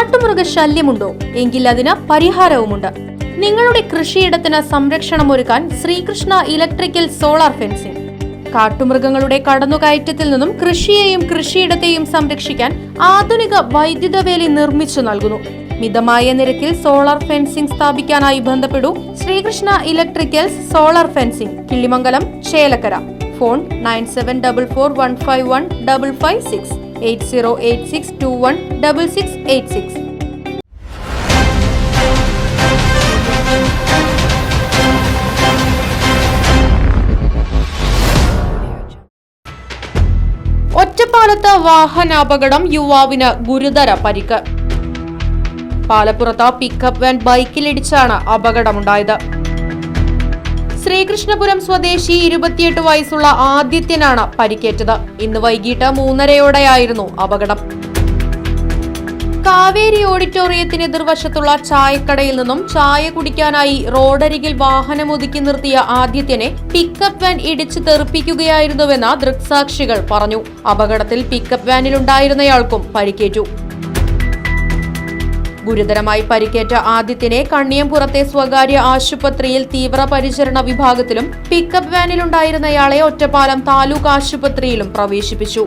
കാട്ടുമൃഗശല്യമുണ്ടോ? എങ്കിൽ അതിന് പരിഹാരവുമുണ്ട്. നിങ്ങളുടെ കൃഷിയിടത്തിന് സംരക്ഷണമൊരുക്കാൻ ശ്രീകൃഷ്ണ ഇലക്ട്രിക്കൽ സോളാർ ഫെൻസിംഗ്. കാട്ടുമൃഗങ്ങളുടെ കടന്നുകയറ്റത്തിൽ നിന്നും കൃഷിയെയും കൃഷിയിടത്തെയും സംരക്ഷിക്കാൻ ആധുനിക വൈദ്യുത വേലി നിർമ്മിച്ചു നൽകുന്നു. മിതമായ നിരക്കിൽ സോളാർ ഫെൻസിംഗ് സ്ഥാപിക്കാനായി ബന്ധപ്പെടൂ. Sreekrishna electricals solar fencing, Killimangalam, Chelakkara. Phone 9744151556 8086216686. ഒറ്റപ്പാലത്ത് വാഹനാപകടം, യുവാവിന് ഗുരുതര പരിക്ക്. പാലപ്പുറത്ത് പിക്കപ്പ് വാൻ ബൈക്കിലിടിച്ചാണ് അപകടമുണ്ടായത്. ശ്രീകൃഷ്ണപുരം സ്വദേശി 28 വയസ്സുള്ള ആദിത്യനാണ് പരിക്കേറ്റത്. ഇന്ന് വൈകിട്ട് 3:30യോടെയായിരുന്നു അപകടം. കാവേരി ഓഡിറ്റോറിയത്തിന് എതിർവശത്തുള്ള ചായക്കടയിൽ നിന്നും ചായ കുടിക്കാനായി റോഡരികിൽ വാഹനമൊതുക്കി നിർത്തിയ ആദിത്യനെ പിക്കപ്പ് വാൻ ഇടിച്ച് തെറിപ്പിക്കുകയായിരുന്നുവെന്ന് ദൃക്സാക്ഷികൾ പറഞ്ഞു. അപകടത്തിൽ പിക്കപ്പ് വാനിലുണ്ടായിരുന്നയാൾക്കും പരിക്കേറ്റു. ഗുരുതരമായി പരിക്കേറ്റ ആദിത്യനെ കണ്ണിയംപുറത്തെ സ്വകാര്യ ആശുപത്രിയിൽ തീവ്രപരിചരണ വിഭാഗത്തിലും പിക്കപ്പ് വാനിലുണ്ടായിരുന്നയാളെ ഒറ്റപ്പാലം താലൂക്ക് ആശുപത്രിയിലും പ്രവേശിപ്പിച്ചു.